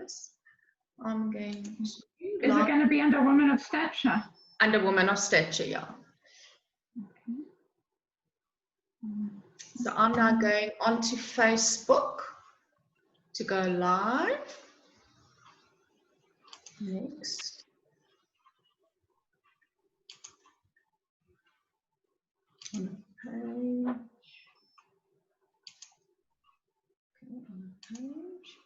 seconds. I'm going to... Is it going to be under women of stature? Under women of stature, yeah. Okay. So I'm now going onto Facebook to go live. Next. On the page. Okay, on the page.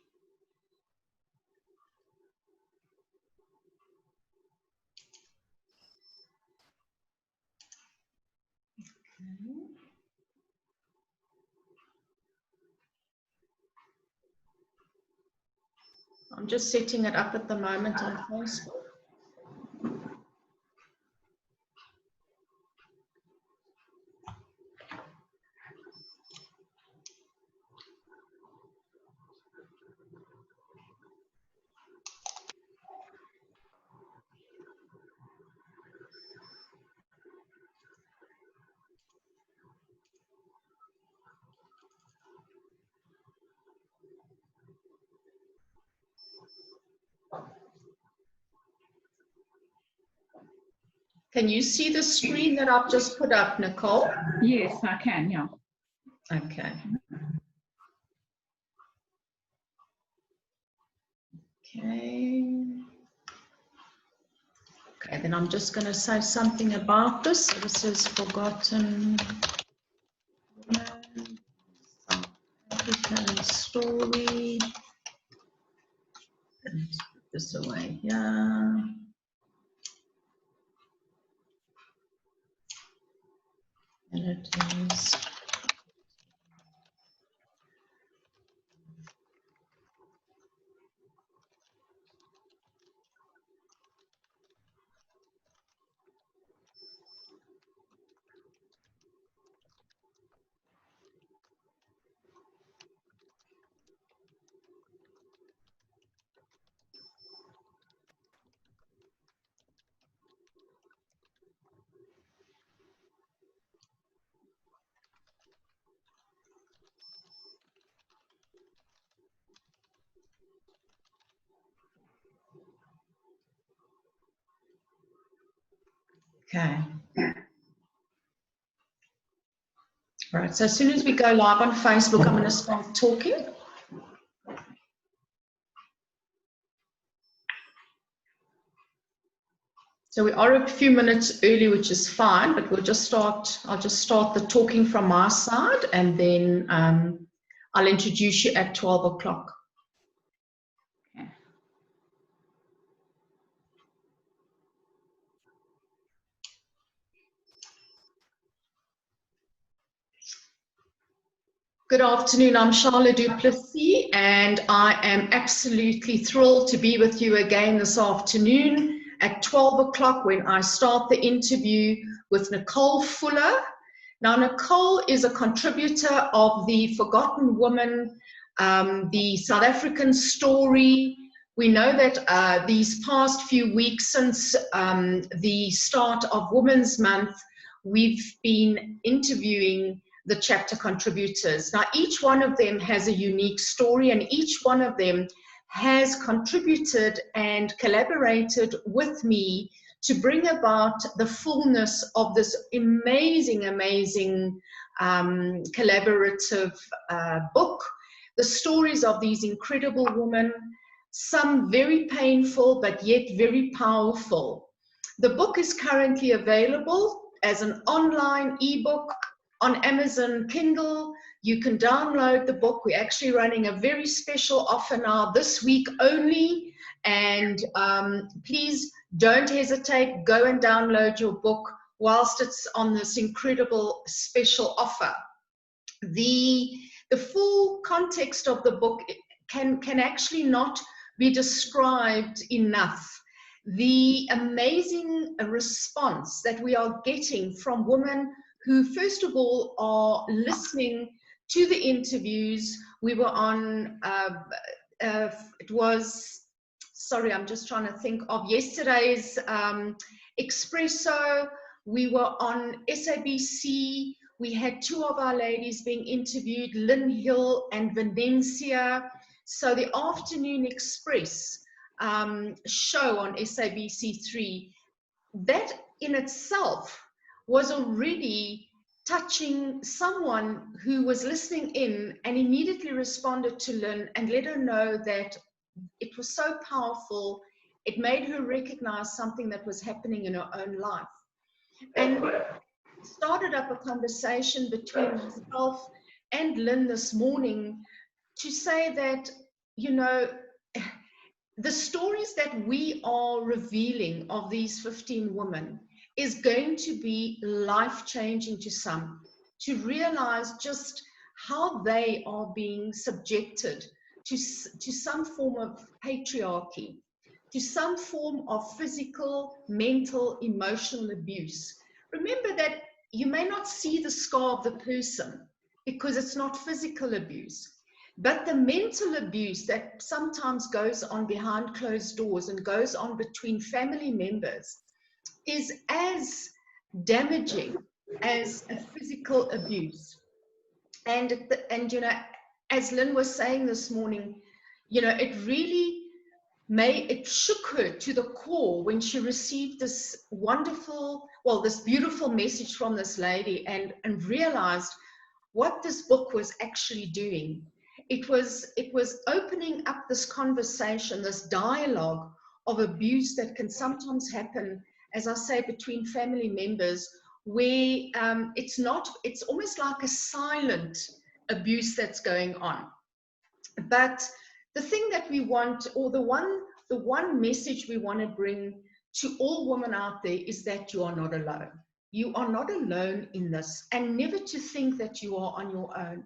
Okay. I'm just setting it up at the moment on Facebook. Can you see the screen that I've just put up, Nicole? Yes, I can, yeah. Okay. Okay. Okay, then I'm just going to say something about this. So this is Forgotten Woman, South African Story. Let's put this away here. And it is okay. Right, so as soon as we go live on Facebook, I'm going to start talking. So we are a few minutes early, which is fine, but we'll just start, I'll just start the talking from my side, and then I'll introduce you at 12 o'clock. Okay. Good afternoon, I'm Charlotte Duplessis, and I am absolutely thrilled to be with you again this afternoon at 12 o'clock when I start the interview with Nicole Fuller. Now, Nicole is a contributor of the Forgotten Woman, the South African Story. We know that these past few weeks since the start of Women's Month, we've been interviewing the chapter contributors. Now, each one of them has a unique story, and each one of them has contributed and collaborated with me to bring about the fullness of this amazing, amazing collaborative book. The stories of these incredible women, some very painful, but yet very powerful. The book is currently available as an online ebook on Amazon Kindle. You can download the book. We're actually running a very special offer now this week only, and please don't hesitate, go and download your book whilst it's on this incredible special offer. The full context of the book can actually not be described enough. The amazing response that we are getting from women who, first of all, are listening to the interviews. We were on, it was, sorry, I'm just trying to think of yesterday's Expresso. We were on SABC. We had two of our ladies being interviewed, Lynn Hill and Venencia. So the Afternoon Express show on SABC3, that in itself was already touching someone who was listening in and immediately responded to Lynn and let her know that it was so powerful. It made her recognize something that was happening in her own life. And started up a conversation between myself and Lynn this morning to say that, you know, the stories that we are revealing of these 15 women is going to be life-changing to some, to realize just how they are being subjected to some form of patriarchy, to some form of physical, mental, emotional abuse. Remember that you may not see the scar of the person because it's not physical abuse. But the mental abuse that sometimes goes on behind closed doors and goes on between family members is as damaging as a physical abuse. And you know, as Lynn was saying this morning, you know, it really it shook her to the core when she received this wonderful, well, this beautiful message from this lady and realized what this book was actually doing. It was opening up this conversation, this dialogue of abuse that can sometimes happen, as I say, between family members, where it's almost like a silent abuse that's going on. But the thing that we want, or the one message we want to bring to all women out there is that you are not alone. You are not alone in this, and never to think that you are on your own.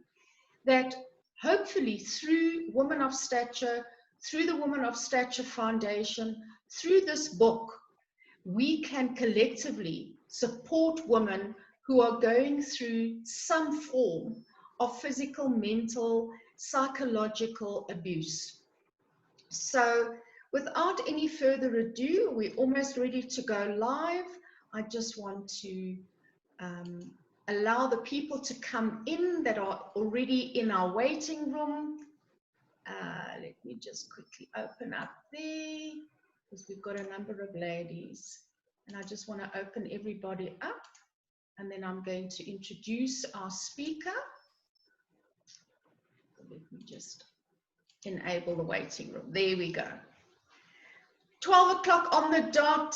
That hopefully through Women of Stature, through the Women of Stature Foundation, through this book, we can collectively support women who are going through some form of physical, mental, psychological abuse. So without any further ado, we're almost ready to go live. I just want to allow the people to come in that are already in our waiting room. Let me just quickly open up there because we've got a number of ladies. And I just want to open everybody up. And then I'm going to introduce our speaker. Let me just enable the waiting room. There we go. 12 o'clock on the dot.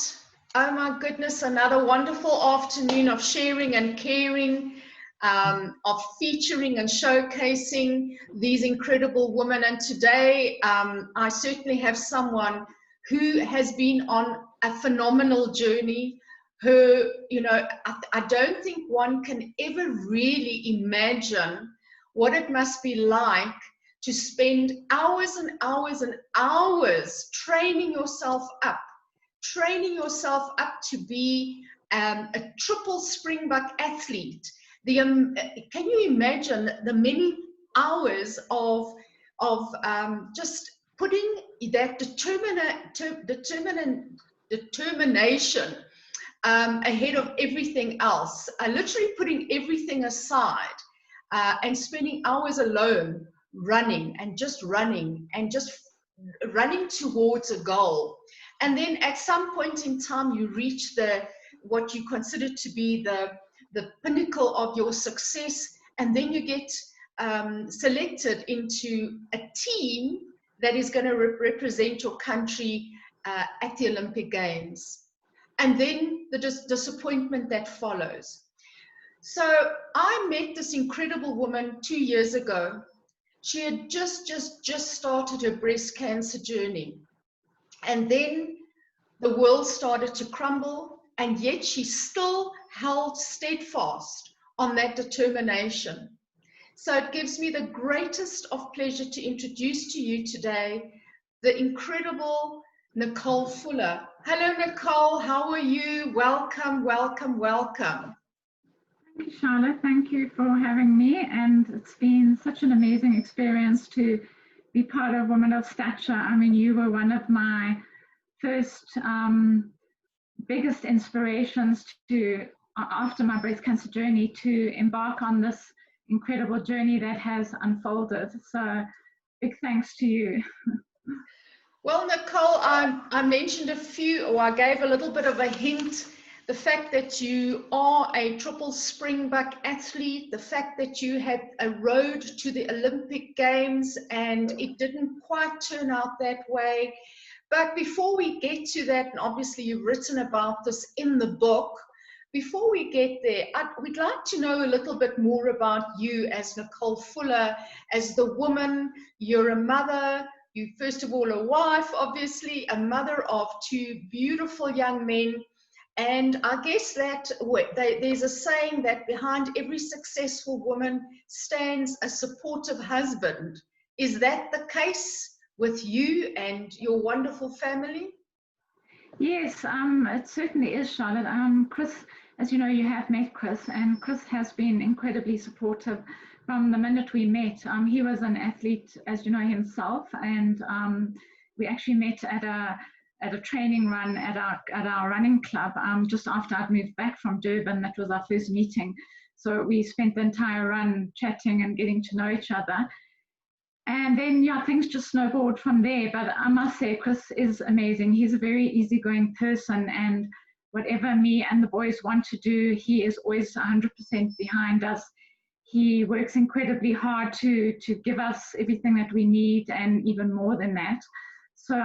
Oh my goodness, another wonderful afternoon of sharing and caring, of featuring and showcasing these incredible women. And today I certainly have someone who has been on a phenomenal journey. Her, you know, I don't think one can ever really imagine what it must be like to spend hours and hours and hours training yourself up to be a triple Springbok athlete. Can you imagine the many hours of just putting that determination ahead of everything else, literally putting everything aside and spending hours alone running towards a goal. And then at some point in time, you reach what you consider to be the pinnacle of your success, and then you get selected into a team that is going to represent your country at the Olympic Games. And then the disappointment that follows. So I met this incredible woman 2 years ago. She had just started her breast cancer journey. And then the world started to crumble, and yet she still held steadfast on that determination. So it gives me the greatest of pleasure to introduce to you today the incredible Nicole Fuller. Hello, Nicole. How are you? Welcome, welcome, welcome. Thank you, Charlotte. Thank you for having me. And it's been such an amazing experience to be part of Women of Stature. I mean, you were one of my first biggest inspirations to, after my breast cancer journey, to embark on this incredible journey that has unfolded. So big thanks to you. Well, Nicole, I mentioned a few, or I gave a little bit of a hint. The fact that you are a triple springbuck athlete, the fact that you had a road to the Olympic Games and it didn't quite turn out that way. But before we get to that, and obviously you've written about this in the book, before we get there, we'd like to know a little bit more about you as Nicole Fuller, as the woman. You're a mother. You, first of all, a wife, obviously, a mother of two beautiful young men. And I guess that there's a saying that behind every successful woman stands a supportive husband. Is that the case with you and your wonderful family? Yes, it certainly is, Charlotte. Chris, as you know, you have met Chris, and Chris has been incredibly supportive from the minute we met. He was an athlete, as you know, himself, and we actually met at a training run at our running club just after I'd moved back from Durban. That was our first meeting. So we spent the entire run chatting and getting to know each other. And then, yeah, things just snowballed from there. But I must say, Chris is amazing. He's a very easygoing person, and whatever me and the boys want to do, he is always 100% behind us. He works incredibly hard to give us everything that we need and even more than that. So,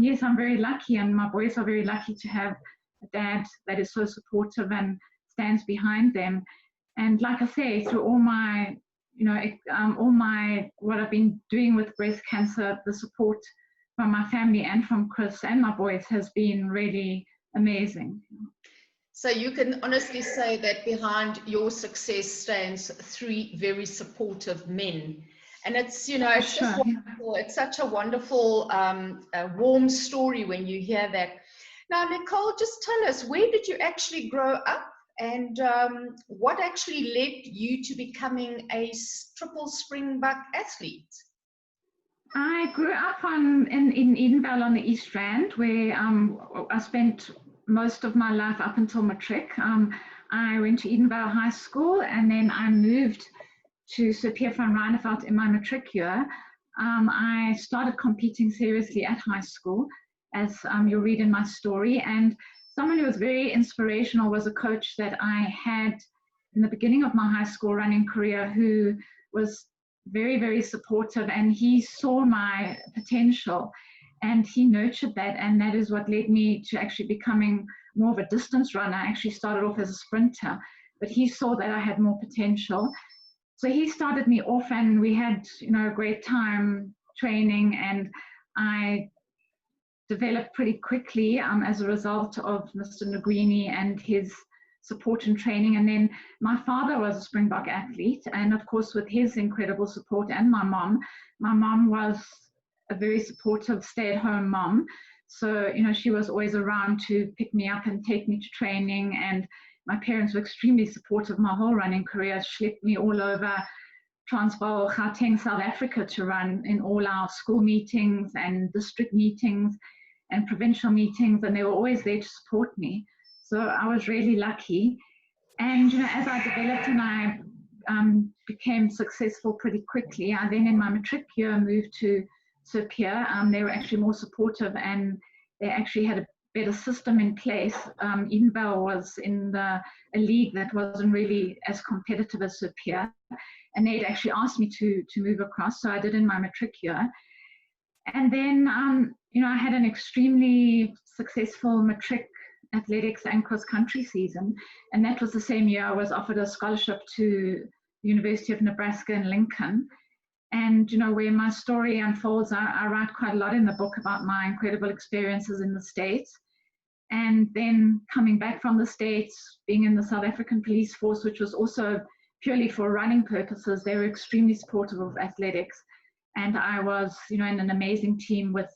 yes, I'm very lucky, and my boys are very lucky to have a dad that is so supportive and stands behind them. And like I say, through all my what I've been doing with breast cancer, the support from my family and from Chris and my boys has been really amazing. So you can honestly say that behind your success stands three very supportive men. And it's, it's Sure. just wonderful. It's such a wonderful, warm story when you hear that. Now, Nicole, just tell us, where did you actually grow up? And what actually led you to becoming a triple springbuck athlete? I grew up in Edenvale on the East Rand, where I spent most of my life up until matric. I went to Edenvale High School, and then I moved to Sir Pierre van Ryneveld in my matric year. I started competing seriously at high school, as you'll read in my story. And someone who was very inspirational was a coach that I had in the beginning of my high school running career, who was very, very supportive, and he saw my potential and he nurtured that, and that is what led me to actually becoming more of a distance runner. I actually started off as a sprinter, but he saw that I had more potential. So he started me off, and we had, a great time training, and I developed pretty quickly as a result of Mr. Nguini and his support and training. And then my father was a Springbok athlete, and of course with his incredible support, and my mom was a very supportive stay-at-home mom. So, she was always around to pick me up and take me to training, and my parents were extremely supportive my whole running career, schlepped me all over Transvaal, Gauteng, South Africa to run in all our school meetings and district meetings and provincial meetings, and they were always there to support me. So I was really lucky. And as I developed and I became successful pretty quickly, I then in my matric year moved to Sir Pierre. They were actually more supportive, and they actually had a better system in place. Edenvale was in a league that wasn't really as competitive as Sir Pierre, and they'd actually asked me to move across, so I did in my matric year. And then, I had an extremely successful matric athletics and cross-country season, and that was the same year I was offered a scholarship to the University of Nebraska in Lincoln. And, where my story unfolds, I write quite a lot in the book about my incredible experiences in the States. And then coming back from the States, being in the South African police force, which was also purely for running purposes, they were extremely supportive of athletics. And I was, in an amazing team with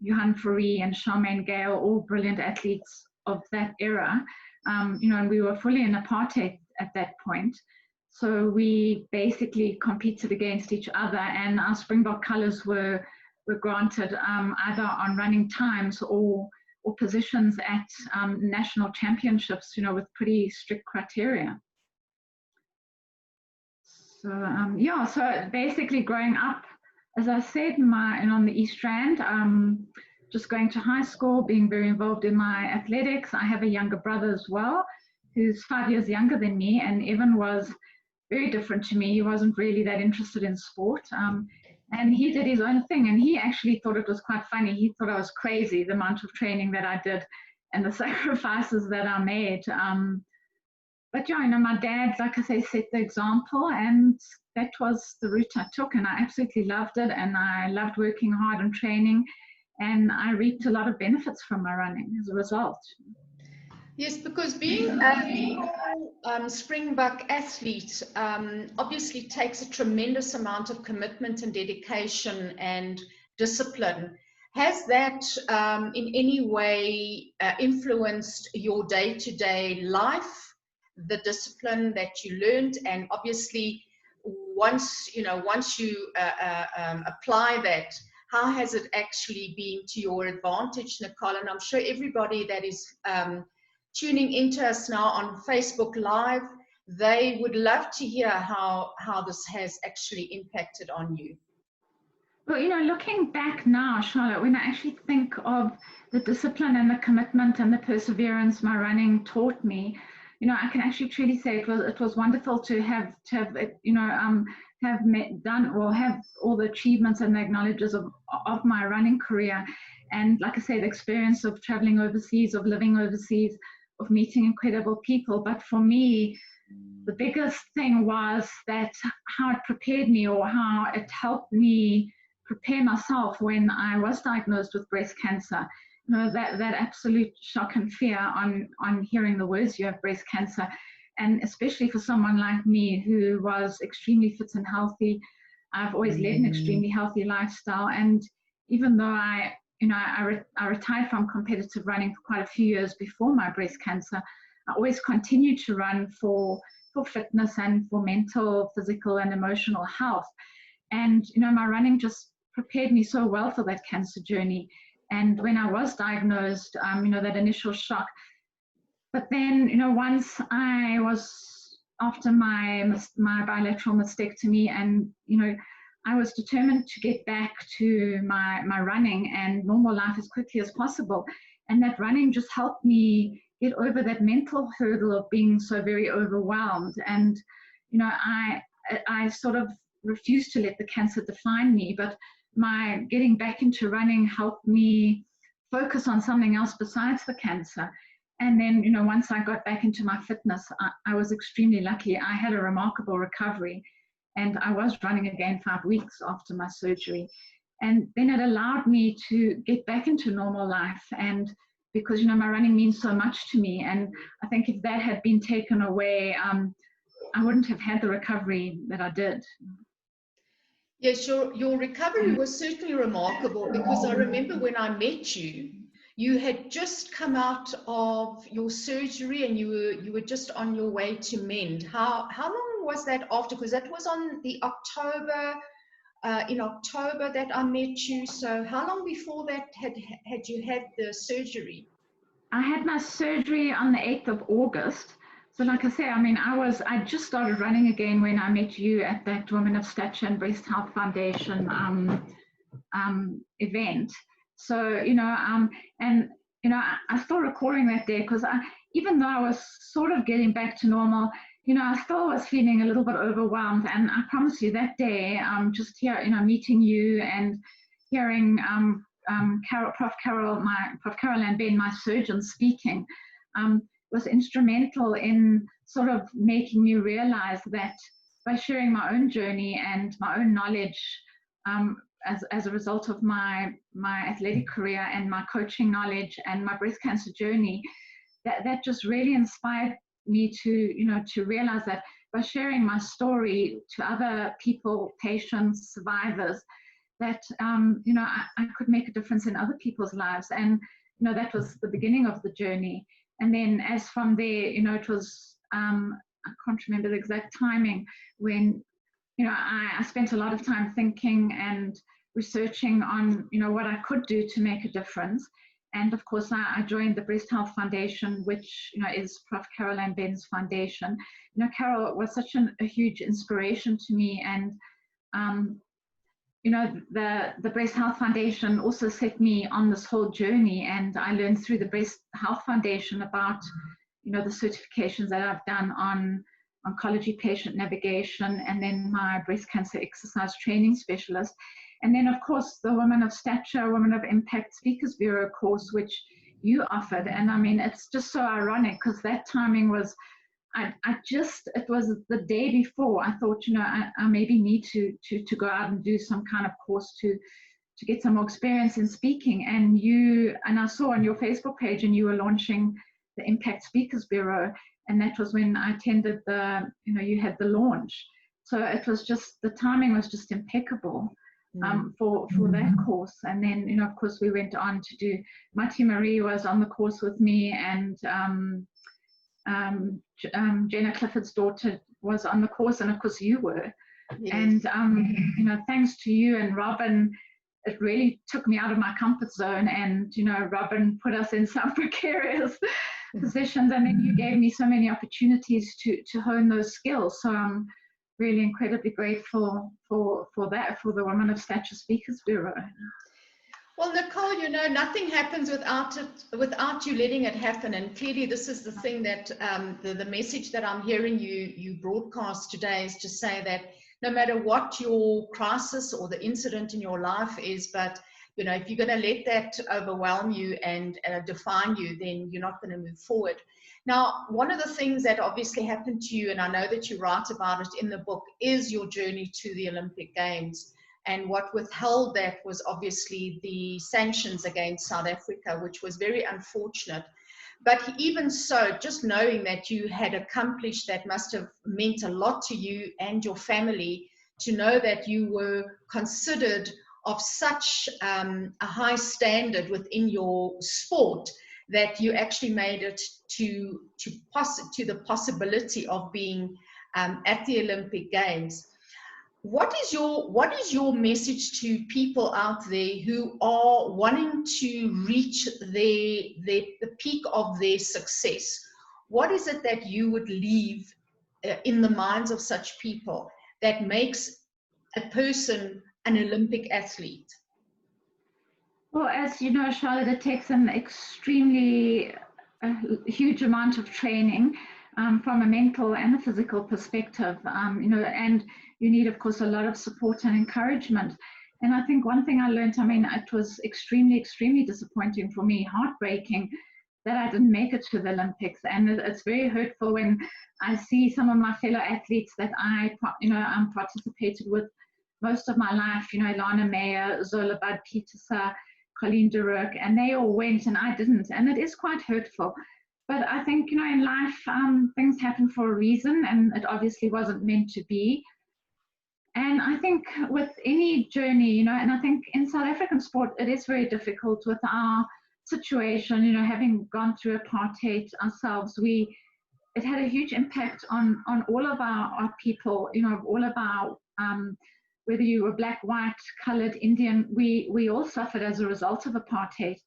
Johan Fourie and Charmaine Gale, all brilliant athletes of that era. And we were fully in apartheid at that point. So we basically competed against each other, and our Springbok colours were granted either on running times or positions at national championships, with pretty strict criteria. So, so basically growing up as I said, on the East Rand, just going to high school, being very involved in my athletics. I have a younger brother as well, who's 5 years younger than me, and Evan was very different to me. He wasn't really that interested in sport. And he did his own thing, and he actually thought it was quite funny. He thought I was crazy, the amount of training that I did and the sacrifices that I made. But yeah, my dad, like I say, set the example, and that was the route I took, and I absolutely loved it, and I loved working hard and training, and I reaped a lot of benefits from my running as a result. Yes, because being a Springbok athlete obviously takes a tremendous amount of commitment and dedication and discipline. Has that in any way influenced your day-to-day life, the discipline that you learned? And obviously, once you apply that, how has it actually been to your advantage, Nicole? And I'm sure everybody that is tuning into us now on Facebook Live, they would love to hear how this has actually impacted on you. Well, looking back now, Charlotte, when I actually think of the discipline and the commitment and the perseverance my running taught me, I can actually truly say it was wonderful to have done or have all the achievements and the acknowledges of my running career. And like I say, the experience of traveling overseas, of living overseas, of meeting incredible people. But for me, the biggest thing was that how it prepared me, or how it helped me prepare myself when I was diagnosed with breast cancer. That absolute shock and fear on hearing the words, you have breast cancer. And especially for someone like me who was extremely fit and healthy, I've always led an extremely healthy lifestyle. And even though I retired from competitive running for quite a few years before my breast cancer, I always continued to run for fitness and for mental, physical, and emotional health. And, my running just prepared me so well for that cancer journey. And when I was diagnosed, that initial shock. But then, once I was after my bilateral mastectomy, and, I was determined to get back to my running and normal life as quickly as possible. And that running just helped me get over that mental hurdle of being so very overwhelmed. And, I sort of refused to let the cancer define me, but my getting back into running helped me focus on something else besides the cancer. And then, once I got back into my fitness, I was extremely lucky. I had a remarkable recovery, and I was running again 5 weeks after my surgery. And then it allowed me to get back into normal life. And because, my running means so much to me. And I think if that had been taken away, I wouldn't have had the recovery that I did. Yes, your recovery was certainly remarkable, because I remember when I met you, you had just come out of your surgery and you were just on your way to mend. How long was that after? Because that was on the in October that I met you. So how long before that had you had the surgery? I had my surgery on the 8th of August. So like I say, I just started running again when I met you at that Women of Stature and Breast Health Foundation event. So, I still recalling that day, because even though I was sort of getting back to normal, I still was feeling a little bit overwhelmed. And I promise you that day, just here, meeting you and hearing Prof. Carol and Ben, my surgeon, speaking, was instrumental in sort of making me realize that by sharing my own journey and my own knowledge, as a result of my athletic career and my coaching knowledge and my breast cancer journey, that just really inspired me to realize that by sharing my story to other people, patients, survivors, that I could make a difference in other people's lives. And that was the beginning of the journey. And then as from there, it was I can't remember the exact timing when I spent a lot of time thinking and researching on what I could do to make a difference. And of course, I joined the Breast Health Foundation, which is Prof. Carol and Ben's foundation. Carol was such a huge inspiration to me, and you know, the Breast Health Foundation also set me on this whole journey, and I learned through the Breast Health Foundation about, you know, the certifications that I've done on oncology patient navigation, and then my breast cancer exercise training specialist. And then, of course, the Women of Stature, Women of Impact Speakers Bureau course, which you offered. And I mean, it's just so ironic because that timing was, it was the day before I thought, you know, I maybe need to go out and do some kind of course to get some more experience in speaking. And I saw on your Facebook page, and you were launching the Impact Speakers Bureau. And that was when I attended you had the launch. So it was just, the timing was just impeccable for that course. And then, you know, of course, we went on to do, Mati Marie was on the course with me, and Jenna Clifford's daughter was on the course, and of course you were. Yes. And, you know, thanks to you and Robin, it really took me out of my comfort zone. And, you know, Robin put us in some precarious positions, and then you gave me so many opportunities to hone those skills. So I'm really incredibly grateful for that, for the Women of Stature Speakers Bureau. Well, Nicole, you know, nothing happens without you letting it happen. And clearly this is the thing that the message that I'm hearing you broadcast today is to say that no matter what your crisis or the incident in your life is, but you know, if you're going to let that overwhelm you and define you, then you're not going to move forward. Now, one of the things that obviously happened to you, and I know that you write about it in the book, is your journey to the Olympic Games. And what withheld that was obviously the sanctions against South Africa, which was very unfortunate. But even so, just knowing that you had accomplished that must have meant a lot to you and your family, to know that you were considered of such a high standard within your sport that you actually made it to the possibility of being at the Olympic Games. What is your message to people out there who are wanting to reach the peak of their success? What is it that you would leave in the minds of such people that makes a person an Olympic athlete? Well, as you know, Charlotte, it takes an extremely huge amount of training from a mental and a physical perspective, you know, and you need, of course, a lot of support and encouragement. And I think one thing I learned, I mean, it was extremely, extremely disappointing for me, heartbreaking, that I didn't make it to the Olympics. And it's very hurtful when I see some of my fellow athletes that I participated with most of my life, you know, Ilana Meyer, Zola Bud Petersa, Colleen Derrick, and they all went and I didn't. And it is quite hurtful. But I think, you know, in life, things happen for a reason, and it obviously wasn't meant to be. And I think with any journey, you know, and I think in South African sport, it is very difficult with our situation, you know, having gone through apartheid ourselves. It had a huge impact on all of our people, you know, all of our, whether you were black, white, colored, Indian, we all suffered as a result of apartheid.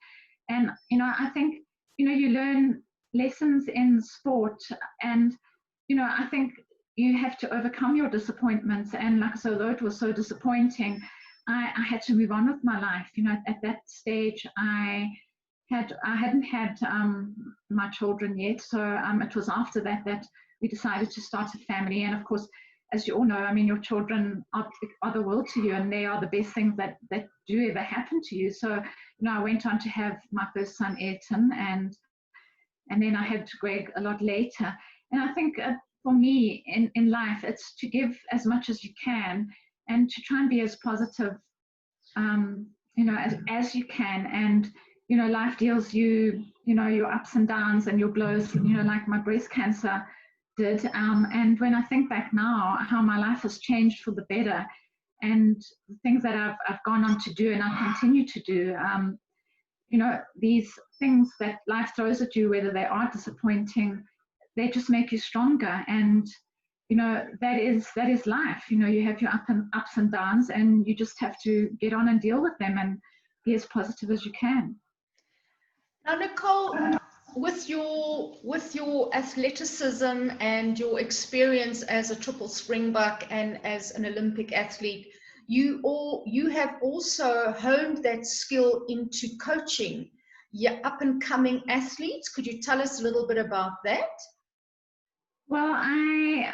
And, you know, I think, you know, you learn lessons in sport, and, you know, I think you have to overcome your disappointments. And like, so though it was so disappointing, I had to move on with my life. You know, at that stage, I hadn't had my children yet. So it was after that we decided to start a family. And of course, as you all know, I mean, your children are the world to you, and they are the best things that do ever happen to you. So, you know, I went on to have my first son, Ayrton, and then I had Greg a lot later. And I think for me in life, it's to give as much as you can and to try and be as positive, you know, as you can. And, you know, life deals you, you know, your ups and downs and your blows, you know, like my breast cancer did. And when I think back now, how my life has changed for the better, and the things that I've gone on to do and I continue to do, you know, these things that life throws at you, whether they are disappointing, they just make you stronger. And, you know, that is life. You know, you have your ups and downs, and you just have to get on and deal with them and be as positive as you can. Now, Nicole, with your athleticism and your experience as a triple springbuck and as an Olympic athlete, you have also honed that skill into coaching up and coming athletes. Could you tell us a little bit about that? Well,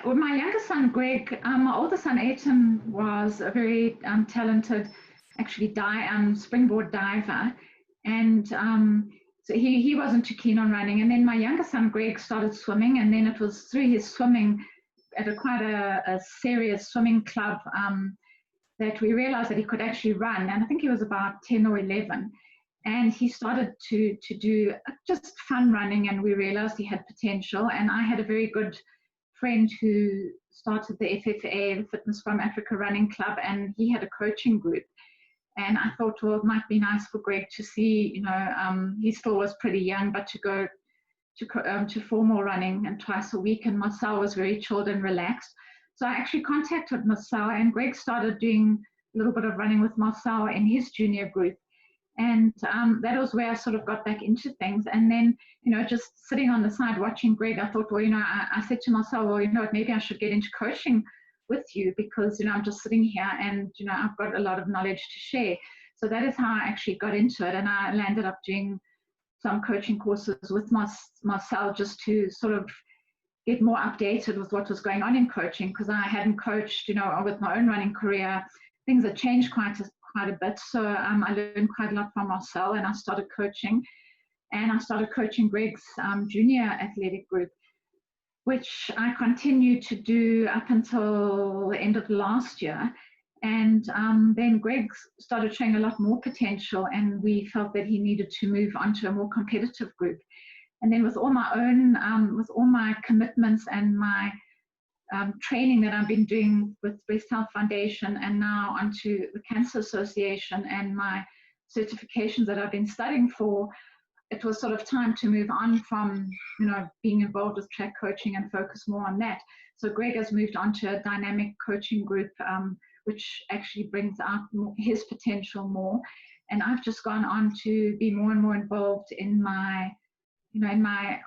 with my younger son, Greg, my older son, Aiton, was a very talented, actually, springboard diver. And so he wasn't too keen on running. And then my younger son, Greg, started swimming. And then it was through his swimming at quite a serious swimming club that we realized that he could actually run. And I think he was about 10 or 11. And he started to do just fun running, and we realized he had potential. And I had a very good friend who started the FFA, the Fitness from Africa Running Club, and he had a coaching group. And I thought, well, it might be nice for Greg to see, he still was pretty young, but to go to formal running and twice a week. And Marcel was very chilled and relaxed. So I actually contacted Marcel, and Greg started doing a little bit of running with Marcel in his junior group. And that was where I sort of got back into things. And then, just sitting on the side watching Greg, I thought, well, I said to myself, well, maybe I should get into coaching with you because, I'm just sitting here and, I've got a lot of knowledge to share. So that is how I actually got into it. And I landed up doing some coaching courses with Marcel just to sort of get more updated with what was going on in coaching, because I hadn't coached, with my own running career. Things had changed quite a bit. So I learned quite a lot from Marcel, and I started coaching. And I started coaching Greg's junior athletic group, which I continued to do up until the end of last year. And then Greg started showing a lot more potential, and we felt that he needed to move on to a more competitive group. And then with all my commitments and my training that I've been doing with Breast Health Foundation, and now onto the Cancer Association and my certifications that I've been studying for, it was sort of time to move on from, being involved with track coaching and focus more on that. So Greg has moved on to a dynamic coaching group, which actually brings out his potential more. And I've just gone on to be more and more involved in my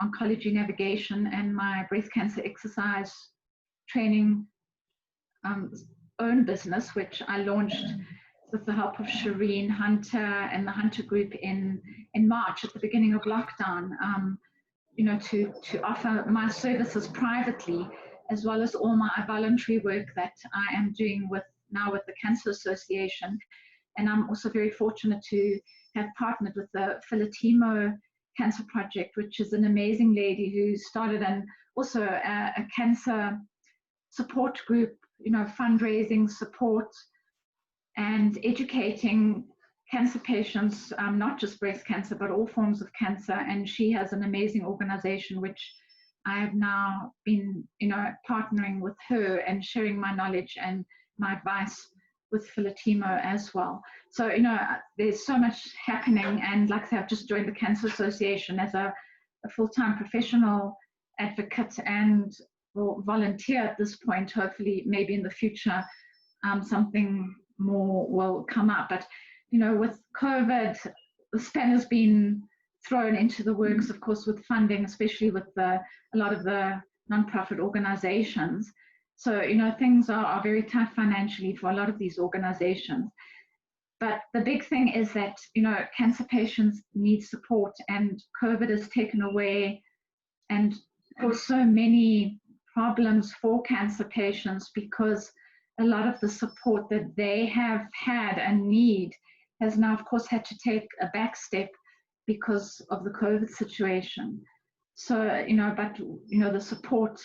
oncology navigation and my breast cancer exercise training own business, which I launched with the help of Shireen Hunter and the Hunter Group in March at the beginning of lockdown, to offer my services privately, as well as all my voluntary work that I am doing with the Cancer Association. And I'm also very fortunate to have partnered with the Filatimo Cancer Project, which is an amazing lady who started also a cancer support group, fundraising support and educating cancer patients, not just breast cancer, but all forms of cancer. And she has an amazing organization, which I have now been, partnering with her and sharing my knowledge and my advice with Filatimo as well. So, there's so much happening. And like I said, I've just joined the Cancer Association as a full-time professional advocate and will volunteer at this point. Hopefully, maybe in the future, something more will come up. But, with COVID, the span has been thrown into the works, of course, with funding, especially with a lot of the nonprofit organizations. So, things are very tough financially for a lot of these organizations. But the big thing is that, cancer patients need support, and COVID has taken away and caused so many problems for cancer patients, because a lot of the support that they have had and need has now, of course, had to take a back step because of the COVID situation. So, the support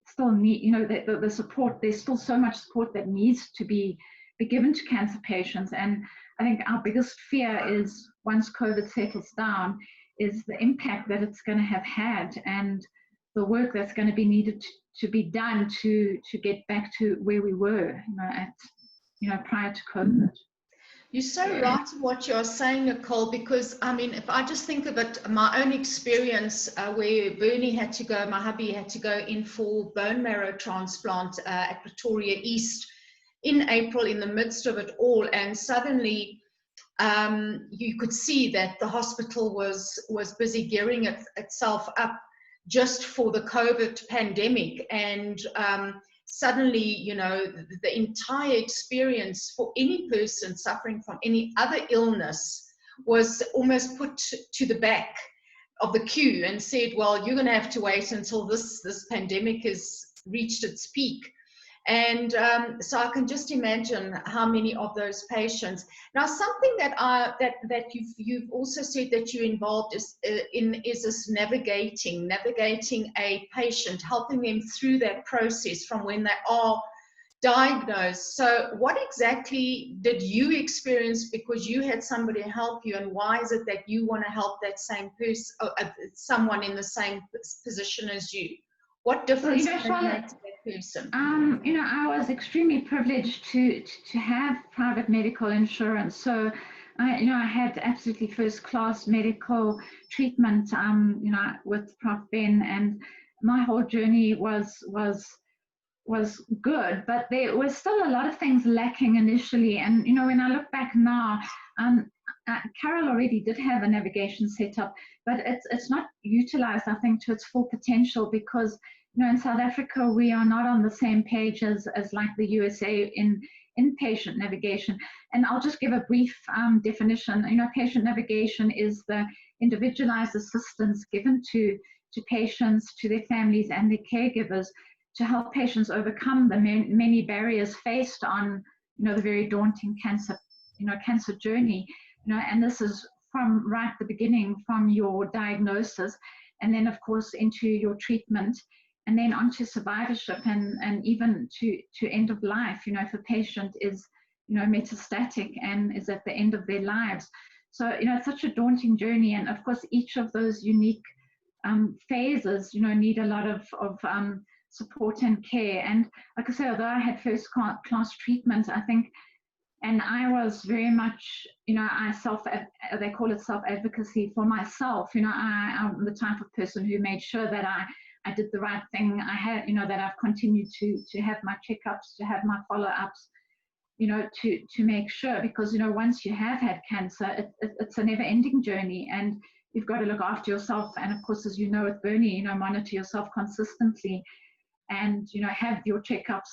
still the support, there's still so much support that needs to be given to cancer patients. And I think our biggest fear is, once COVID settles down, is the impact that it's going to have had and the work that's going to be needed to be done to get back to where we were, prior to COVID. You're so right in what you're saying, Nicole, because if I just think of it, my own experience where Bernie had to go, my hubby had to go in for bone marrow transplant at Pretoria East in April, in the midst of it all, and suddenly you could see that the hospital was busy gearing itself up just for the COVID pandemic, and suddenly, you know, the entire experience for any person suffering from any other illness was almost put to the back of the queue and said, well, you're going to have to wait until this pandemic has reached its peak. And so I can just imagine how many of those patients. Now, something that you've also said that you're involved is this navigating a patient, helping them through that process from when they are diagnosed. So what exactly did you experience because you had somebody help you, and why is it that you want to help that same person, someone in the same position as you? What difference Well, does it make to that person? You know, I was extremely privileged to have private medical insurance. So, you know, I had absolutely first-class medical treatment, you know, with Prof. Ben, and my whole journey was good, but there was still a lot of things lacking initially. And, you know, when I look back now, Carol already did have a navigation set up, but it's not utilized, I think, to its full potential because, you know, in South Africa, we are not on the same page as like the USA in patient navigation. And I'll just give a brief definition. You know, patient navigation is the individualized assistance given to patients, to their families and their caregivers to help patients overcome the many barriers faced on, you know, the very daunting cancer journey. You know, and this is from right at the beginning, from your diagnosis, and then of course into your treatment, and then onto survivorship, and even to end of life, you know, if a patient is, you know, metastatic and is at the end of their lives. So, you know, it's such a daunting journey, and of course each of those unique phases, you know, need a lot of support and care. And like I say, although I had first class treatment, I think, and I was very much, you know, they call it self-advocacy for myself. You know, I'm the type of person who made sure that I did the right thing. I had, you know, that I've continued to have my checkups, to have my follow-ups, you know, to make sure, because, you know, once you have had cancer, it's a never-ending journey, and you've got to look after yourself. And of course, as you know, with Bernie, you know, monitor yourself consistently, and, you know, have your checkups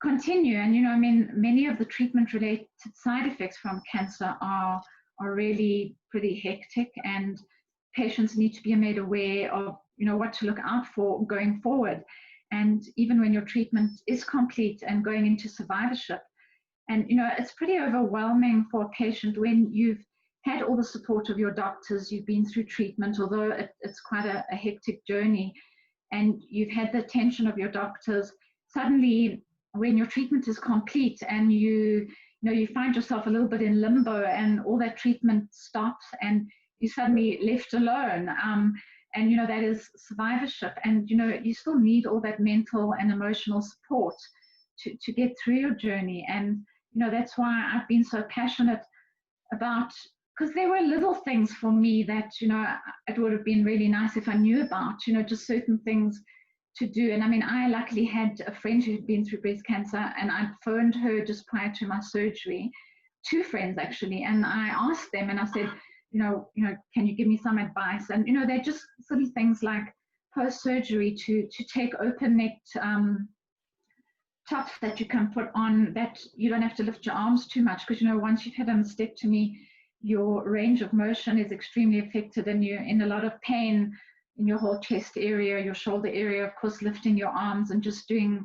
continue. And, you know, I mean, many of the treatment-related side effects from cancer are really pretty hectic, and patients need to be made aware of, you know, what to look out for going forward. And even when your treatment is complete and going into survivorship, and, you know, it's pretty overwhelming for a patient when you've had all the support of your doctors, you've been through treatment, although it's quite a hectic journey, and you've had the attention of your doctors. Suddenly, when your treatment is complete and you find yourself a little bit in limbo, and all that treatment stops, and you're suddenly left alone. And, you know, that is survivorship. And, you know, you still need all that mental and emotional support to get through your journey. And, you know, that's why I've been so passionate about, because there were little things for me that, you know, it would have been really nice if I knew about, you know, just certain things to do. And I mean, I luckily had a friend who'd been through breast cancer, and I phoned her just prior to my surgery, 2 friends actually, and I asked them, and I said, you know, can you give me some advice? And, you know, they're just silly things like post-surgery to take open-necked tops that you can put on, that you don't have to lift your arms too much, because, you know, once you've had a mastectomy, your range of motion is extremely affected, and you're in a lot of pain in your whole chest area, your shoulder area. Of course, lifting your arms and just doing,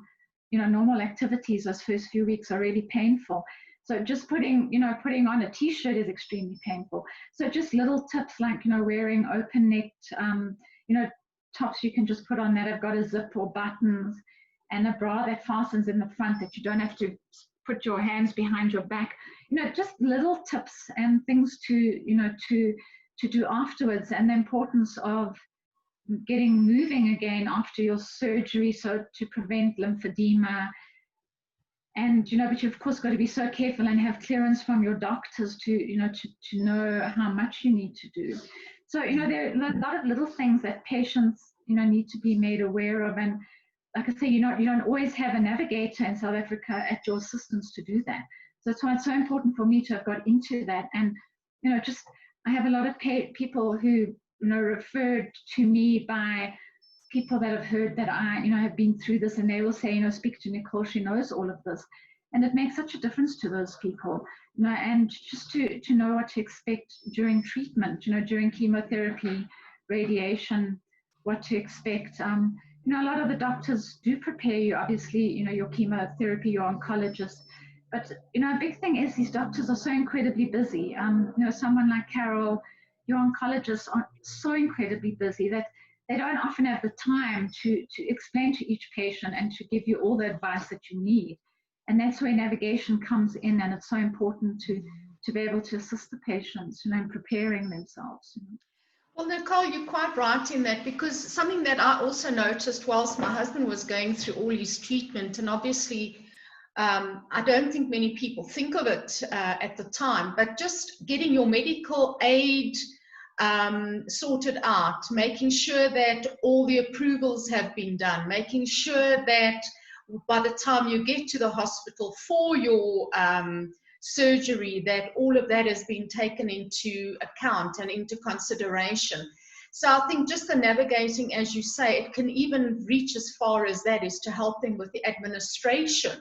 you know, normal activities those first few weeks are really painful. So just putting on a t-shirt is extremely painful. So just little tips like, you know, wearing open-necked, you know, tops you can just put on that have got a zip or buttons, and a bra that fastens in the front, that you don't have to put your hands behind your back. You know, just little tips and things to, you know, to do afterwards, and the importance of getting moving again after your surgery, so to prevent lymphedema. And, you know, but you've of course got to be so careful and have clearance from your doctors to, you know, to know how much you need to do. So, you know, there are a lot of little things that patients, you know, need to be made aware of. And like I say, you don't always have a navigator in South Africa at your assistance to do that. So that's why it's so important for me to have got into that. And, you know, just, I have a lot of people who, you know, referred to me by people that have heard that I, have been through this, and they will say, speak to Nicole, she knows all of this. And it makes such a difference to those people, and just to know what to expect during treatment, during chemotherapy, radiation, what to expect. A lot of the doctors do prepare you, obviously, your chemotherapy, your oncologist. But, a big thing is these doctors are so incredibly busy. Someone like Carol, your oncologists are so incredibly busy that they don't often have the time to explain to each patient and to give you all the advice that you need. And that's where navigation comes in, and it's so important to be able to assist the patients, in preparing themselves. Well, Nicole, you're quite right in that, because something that I also noticed whilst my husband was going through all his treatment, and obviously I don't think many people think of it at the time, but just getting your medical aid sorted out, making sure that all the approvals have been done, making sure that by the time you get to the hospital for your surgery, that all of that has been taken into account and into consideration. So I think just the navigating, as you say, it can even reach as far as that, is to help them with the administration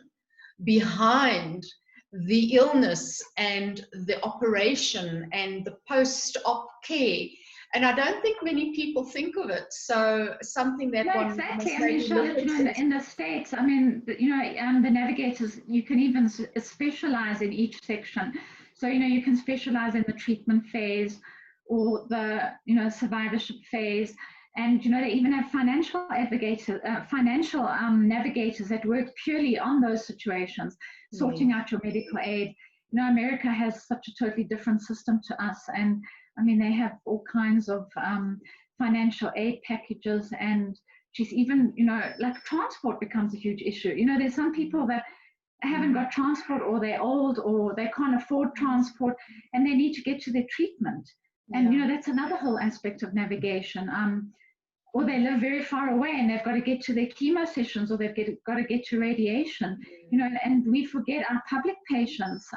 behind the illness and the operation and the post-op care. And I don't think many people think of it. So something that one exactly. I mean, Charlotte, in the States, I mean, the navigators, you can even specialize in each section. So, you can specialize in the treatment phase or the, survivorship phase. And, they even have financial navigators that work purely on those situations, sorting out your medical aid. America has such a totally different system to us. And I mean, they have all kinds of financial aid packages, and just even, like transport becomes a huge issue. There's some people that haven't got transport, or they're old, or they can't afford transport, and they need to get to their treatment. And, that's another whole aspect of navigation. Or they live very far away and they've got to get to their chemo sessions, or they've got to get to radiation, and we forget our public patients,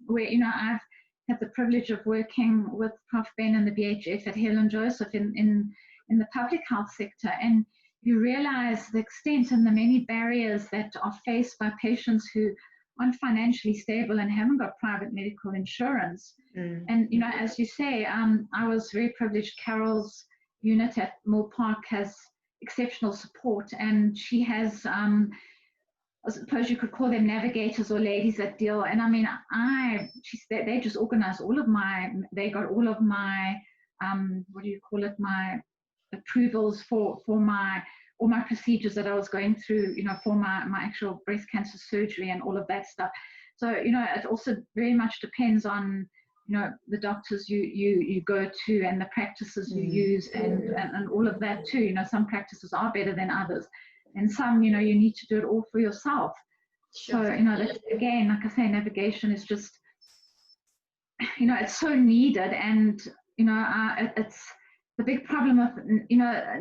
where, I've had the privilege of working with Prof. Ben and the BHF at Helen Joseph in the public health sector. And you realize the extent and the many barriers that are faced by patients who aren't financially stable and haven't got private medical insurance. And, as you say, I was very privileged. Carol's unit at Mill Park has exceptional support, and she has, I suppose you could call them navigators or ladies that deal. And I mean, they just organized they got all of my, what do you call it, my approvals for all my procedures that I was going through, for my actual breast cancer surgery and all of that stuff. So, it also very much depends on, the doctors you go to and the practices you use and all of that too. Some practices are better than others, and some, you need to do it all for yourself. Sure. So, that's, again, like I say, navigation is just, it's so needed. And, it's the big problem with,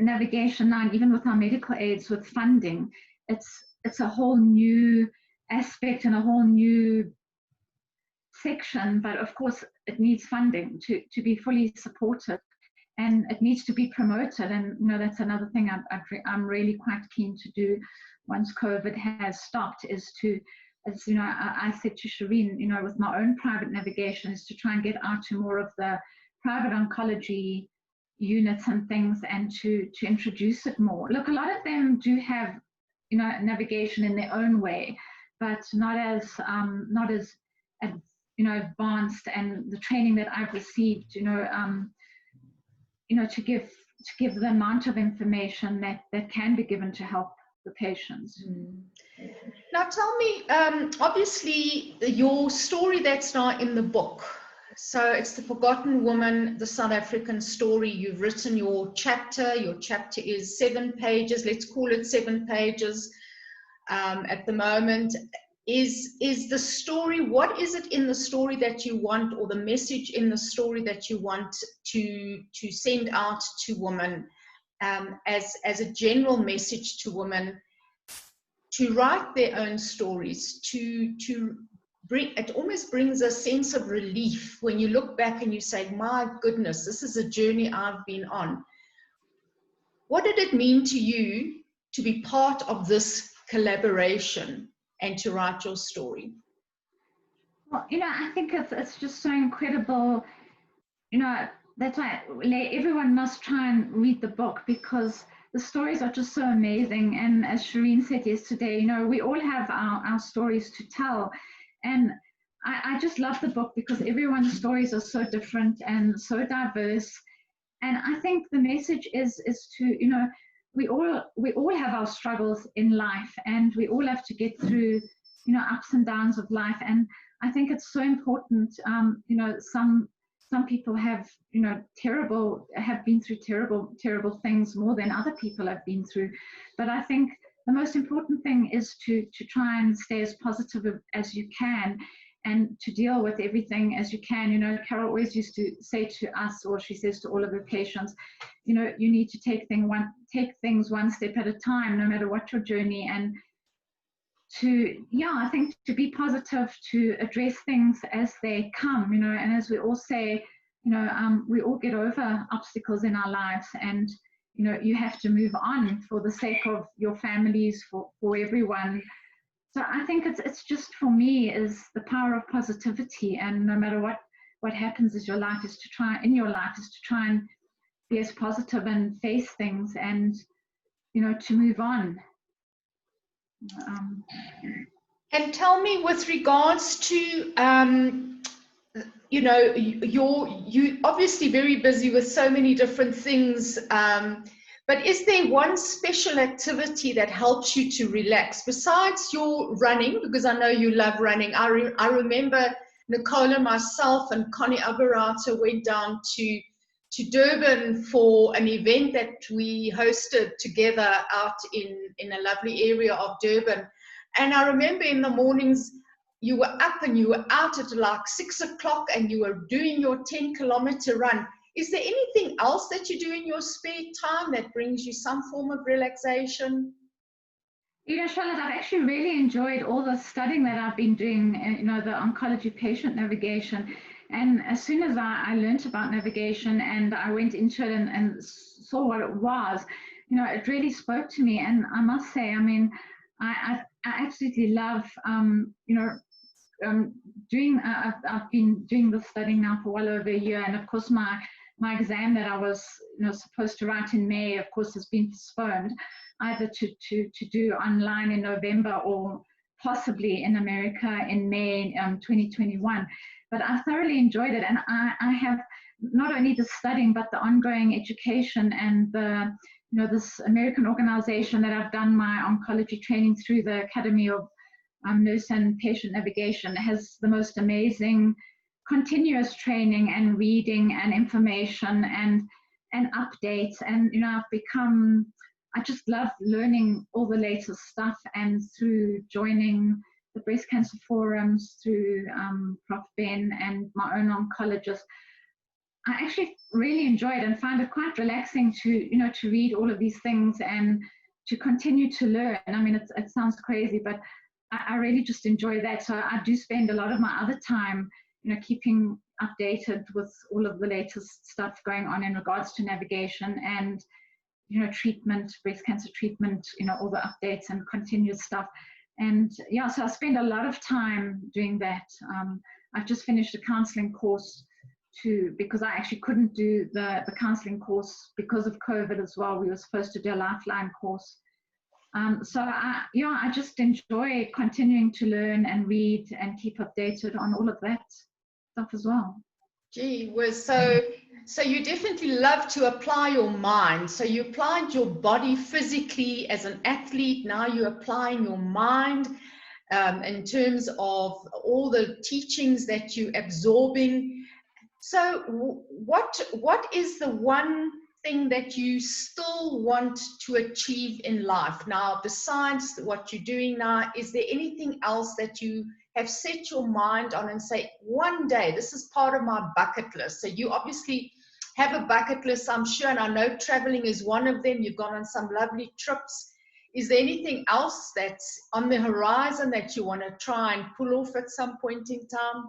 navigation now, and even with our medical aids, with funding, it's a whole new aspect and a whole new section. But of course, it needs funding to be fully supported, and it needs to be promoted. And, that's another thing I'm really quite keen to do once COVID has stopped, is to, as I said to Shireen, with my own private navigation, is to try and get out to more of the private oncology units and things, and to introduce it more. Look, a lot of them do have, navigation in their own way, but not as advanced, and the training that I've received, to give the amount of information that can be given to help the patients. Now tell me, obviously your story that's now in the book, so it's The Forgotten Woman, the South African story. You've written your chapter is 7 pages, let's call it 7 pages at the moment. Is the story, what is it in the story that you want, or the message in the story that you want to send out to women, as a general message to women, to write their own stories, to bring, it almost brings a sense of relief when you look back and you say, my goodness, this is a journey I've been on. What did it mean to you to be part of this collaboration and to write your story? Well, I think it's just so incredible, that's why everyone must try and read the book, because the stories are just so amazing. And as Shireen said yesterday, we all have our stories to tell. And I just love the book because everyone's stories are so different and so diverse. And I think the message is to, we all have our struggles in life, and we all have to get through, ups and downs of life. And I think it's so important. Some people have, have been through terrible things more than other people have been through. But I think the most important thing is to try and stay as positive as you can, and to deal with everything as you can. Carol always used to say to us, or she says to all of her patients, you need to take things one step at a time, no matter what your journey. And I think to be positive, to address things as they come, and as we all say, we all get over obstacles in our lives, and you have to move on for the sake of your families, for everyone. So I think it's just, for me, is the power of positivity. And no matter what happens in your life, is to try and be as positive and face things, and to move on. And tell me, with regards to you obviously very busy with so many different things, but is there one special activity that helps you to relax besides your running? Because I know you love running. I remember Nicole and myself and Connie Aberata went down to Durban for an event that we hosted together out in a lovely area of Durban. And I remember in the mornings, you were up and you were out at like 6 o'clock and you were doing your 10-kilometer run. Is there anything else that you do in your spare time that brings you some form of relaxation? Charlotte, I've actually really enjoyed all the studying that I've been doing, the oncology patient navigation. And as soon as I learned about navigation and I went into it and saw what it was, it really spoke to me. And I must say, I absolutely love, I've been doing this studying now for well over a year. And of course, my exam that I was supposed to write in May, of course, has been postponed, either to do online in November or possibly in America in May 2021. But I thoroughly enjoyed it. And I have not only the studying, but the ongoing education and this American organization that I've done my oncology training through, the Academy of Nurse and Patient Navigation, has the most amazing continuous training and reading and information and updates. And I just love learning all the latest stuff, and through joining the breast cancer forums, through Prof. Ben and my own oncologist, I actually really enjoy it and find it quite relaxing to read all of these things and to continue to learn. It sounds crazy, but I really just enjoy that. So I do spend a lot of my other time, keeping updated with all of the latest stuff going on in regards to navigation and, treatment, breast cancer treatment, all the updates and continuous stuff. And so I spend a lot of time doing that. I've just finished a counseling course because I actually couldn't do the counseling course because of COVID as well. We were supposed to do a Lifeline course. So I just enjoy continuing to learn and read and keep updated on all of that stuff as well. Gee, so you definitely love to apply your mind. So you applied your body physically as an athlete. Now you're applying your mind in terms of all the teachings that you're absorbing. So what is the one thing that you still want to achieve in life now, besides what you're doing now? Is there anything else that you have set your mind on and say, one day, this is part of my bucket list? So you obviously have a bucket list, I'm sure, and I know traveling is one of them. You've gone on some lovely trips. Is there anything else that's on the horizon that you want to try and pull off at some point in time?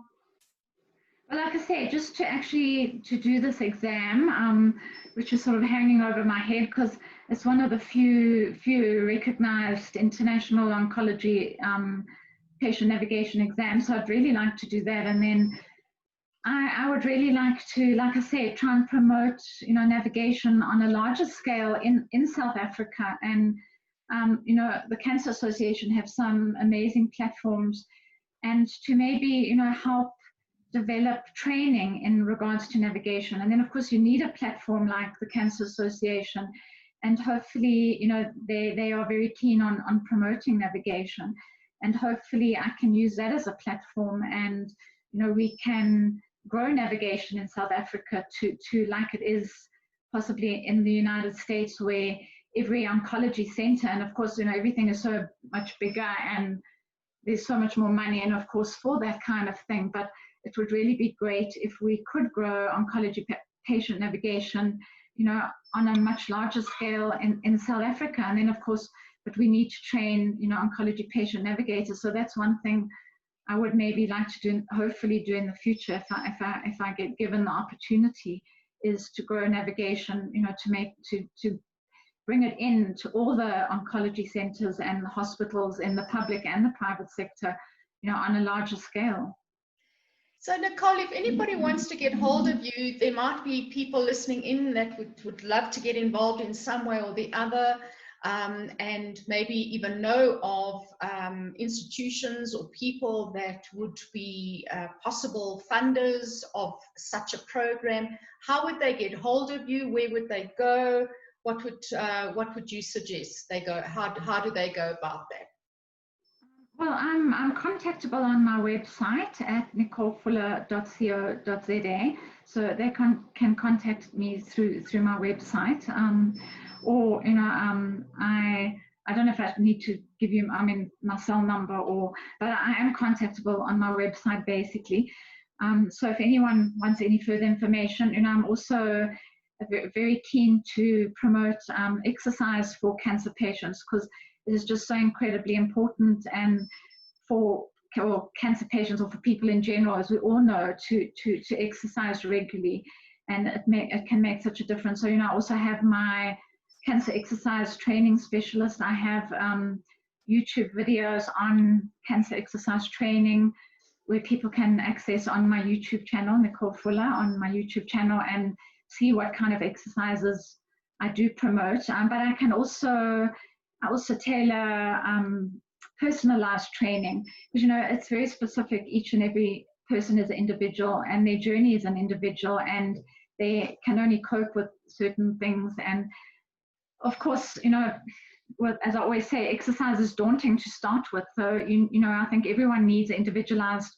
Well, like I say, just to do this exam, which is sort of hanging over my head because it's one of the few recognized international oncology patient navigation exams. So I'd really like to do that, and then I would really like to, like I said, try and promote, navigation on a larger scale in South Africa. And, the Cancer Association have some amazing platforms, and to maybe, help develop training in regards to navigation. And then, of course, you need a platform like the Cancer Association. And hopefully, they are very keen on promoting navigation. And hopefully, I can use that as a platform, and, we can grow navigation in South Africa to like it is possibly in the United States, where every oncology center, and of course, everything is so much bigger and there's so much more money, and of course, for that kind of thing. But it would really be great if we could grow oncology patient navigation, on a much larger scale in South Africa. And then, of course, but we need to train, oncology patient navigators. So that's one thing I would maybe like to do, hopefully do in the future, if I get given the opportunity, is to grow navigation, to bring it in to all the oncology centers and the hospitals in the public and the private sector, on a larger scale. So Nicole, if anybody wants to get hold of you, there might be people listening in that would love to get involved in some way or the other. And maybe even know of institutions or people that would be possible funders of such a program. How would they get hold of you? Where would they go? What would you suggest they go? How do they go about that? Well, I'm contactable on my website at nicolefuller.co.za, so they can contact me through my website, or I don't know if I need to give you my cell number, but I am contactable on my website basically. So if anyone wants any further information, I'm also very keen to promote exercise for cancer patients, because it is just so incredibly important, and for cancer patients or for people in general, as we all know, to exercise regularly, and it can make such a difference. So, I also have my cancer exercise training specialist. I have YouTube videos on cancer exercise training, where people can access on my YouTube channel, Nicole Fuller, on my YouTube channel, and see what kind of exercises I do promote. But I also tailor personalized training, because it's very specific. Each and every person is an individual, and their journey is an individual, and they can only cope with certain things. And of course, as I always say, exercise is daunting to start with. So I think everyone needs an individualized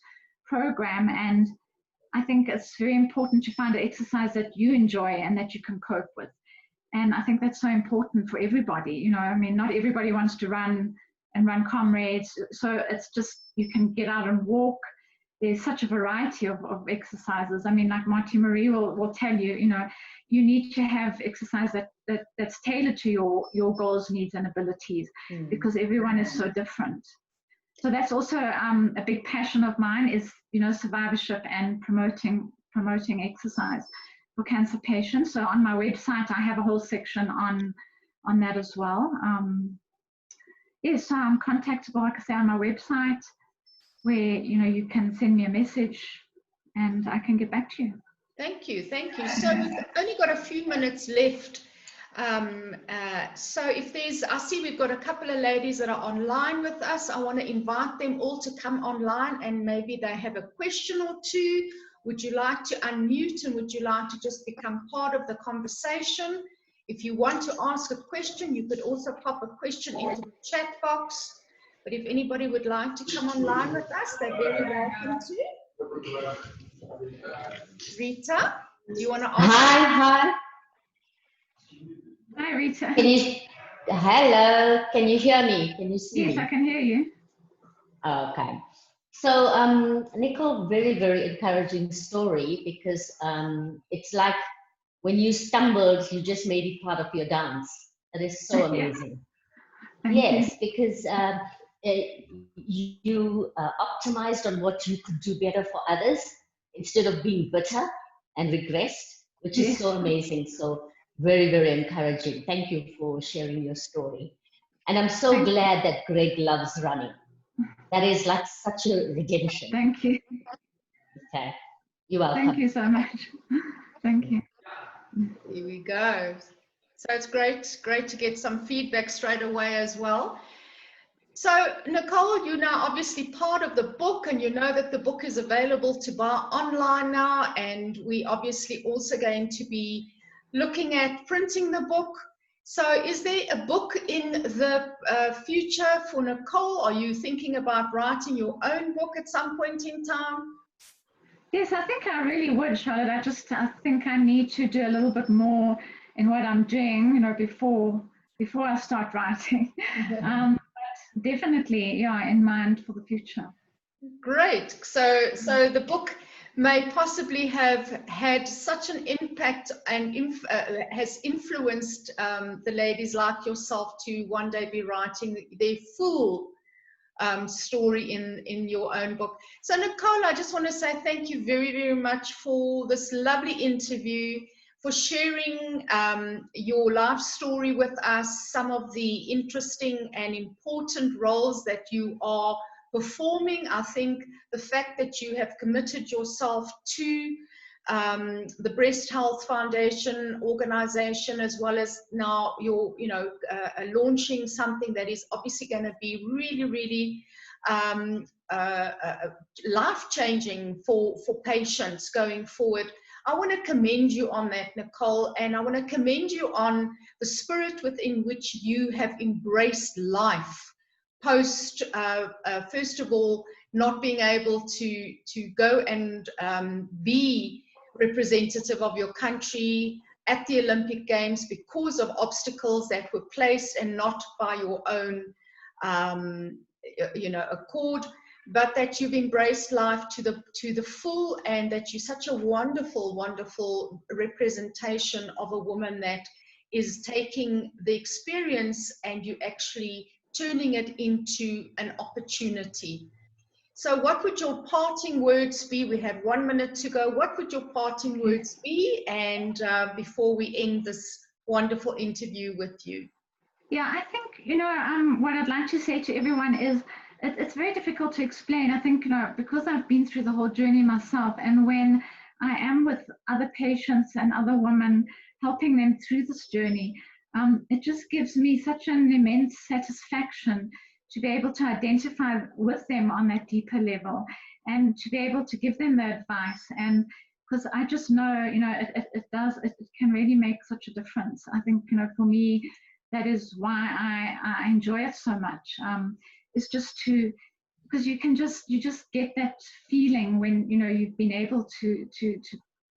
program, and I think it's very important to find an exercise that you enjoy and that you can cope with. And I think that's so important for everybody. Not everybody wants to run comrades. So it's just, you can get out and walk. There's such a variety of exercises. Like Marty Marie will tell you, you need to have exercise that's tailored to your goals, needs, and abilities, because everyone is so different. So that's also a big passion of mine, is, survivorship and promoting exercise for cancer patients. So on my website, I have a whole section on that as well. Yes, so I'm contactable, like I say, on my website, where you can send me a message and I can get back to you. Thank you. So we've only got a few minutes left. So I see we've got a couple of ladies that are online with us. I want to invite them all to come online, and maybe they have a question or two. Would you like to unmute, and would you like to just become part of the conversation? If you want to ask a question, you could also pop a question into the chat box. But if anybody would like to come online with us, they're very welcome to. Rita, do you want to ask? Hi. Hi, Rita. Hello, can you hear me? Can you see me? Yes, I can hear you. Okay. So, Nicole, very, very encouraging story, because it's like when you stumbled, you just made it part of your dance. That is so amazing. Yes, because you optimized on what you could do better for others. instead of being bitter and regressed, which is so amazing. So very, very encouraging. Thank you for sharing your story. And I'm so glad that Greg loves running. That is like such a redemption. Thank you. Okay. You're welcome. Thank you so much. Thank you. Here we go. So it's great to get some feedback straight away as well. So Nicole, you're now obviously part of the book, and you know that the book is available to buy online now, and we obviously also going to be looking at printing the book. So is there a book in the future for Nicole? Are you thinking about writing your own book at some point in time? Yes, I think I really would, Charlotte. I think I need to do a little bit more in what I'm doing, you know, before I start writing. But definitely, yeah, in mind for the future. Great. So the book may possibly have had such an impact and has influenced the ladies like yourself to one day be writing their full story in your own book. So Nicole, I just want to say thank you very, very much for this lovely interview, for sharing your life story with us, some of the interesting and important roles that you are performing. I think the fact that you have committed yourself to the Breast Health Foundation organization, as well as now you're, launching something that is obviously going to be really, really life-changing for patients going forward. I want to commend you on that, Nicole, and I want to commend you on the spirit within which you have embraced life post, first of all, not being able to go and be representative of your country at the Olympic Games because of obstacles that were placed and not by your own, accord, but that you've embraced life to the full, and that you're such a wonderful, wonderful representation of a woman that is taking the experience and you actually turning it into an opportunity. So what would your parting words be? We have 1 minute to go. What would your parting words be? And before we end this wonderful interview with you. Yeah, I think, what I'd like to say to everyone is it's very difficult to explain. I think, because I've been through the whole journey myself, and when I am with other patients and other women, helping them through this journey, it just gives me such an immense satisfaction to be able to identify with them on that deeper level and to be able to give them the advice. And because I just know, it can really make such a difference. I think, for me, that is why I enjoy it so much. It's just because you just get that feeling when, you've been able to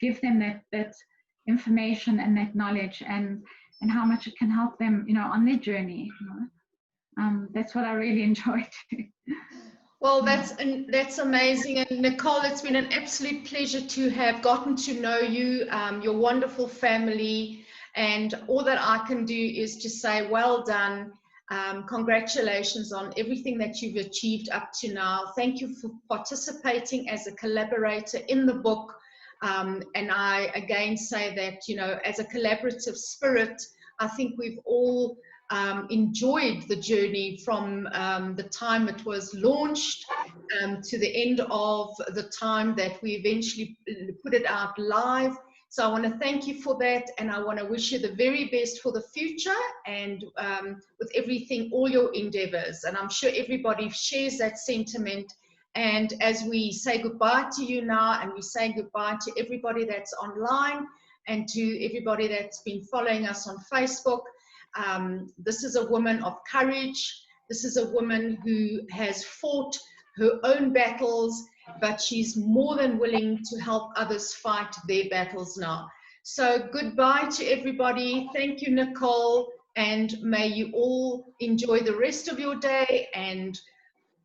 give them that information and that knowledge and how much it can help them, on their journey. That's what I really enjoy too. Well, that's amazing. And Nicole, it's been an absolute pleasure to have gotten to know you, your wonderful family, and all that I can do is to say, well done. Congratulations on everything that you've achieved up to now. Thank you for participating as a collaborator in the book. And I again say that, as a collaborative spirit, I think we've all enjoyed the journey from the time it was launched to the end of the time that we eventually put it out live. So I want to thank you for that, and I want to wish you the very best for the future and with everything, all your endeavors. And I'm sure everybody shares that sentiment. And as we say goodbye to you now, and we say goodbye to everybody that's online and to everybody that's been following us on Facebook, this is a woman of courage. This is a woman who has fought her own battles, but she's more than willing to help others fight their battles now. So goodbye to everybody. Thank you, Nicole, and may you all enjoy the rest of your day. And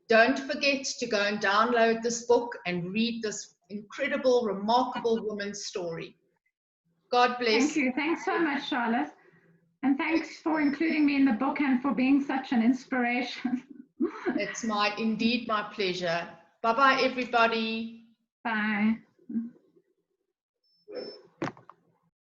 don't forget to go and download this book and read this incredible, remarkable woman's story. God bless. Thank you. Thanks so much, Charlotte. And thanks for including me in the book and for being such an inspiration. It's indeed my pleasure. Bye-bye, everybody. Bye.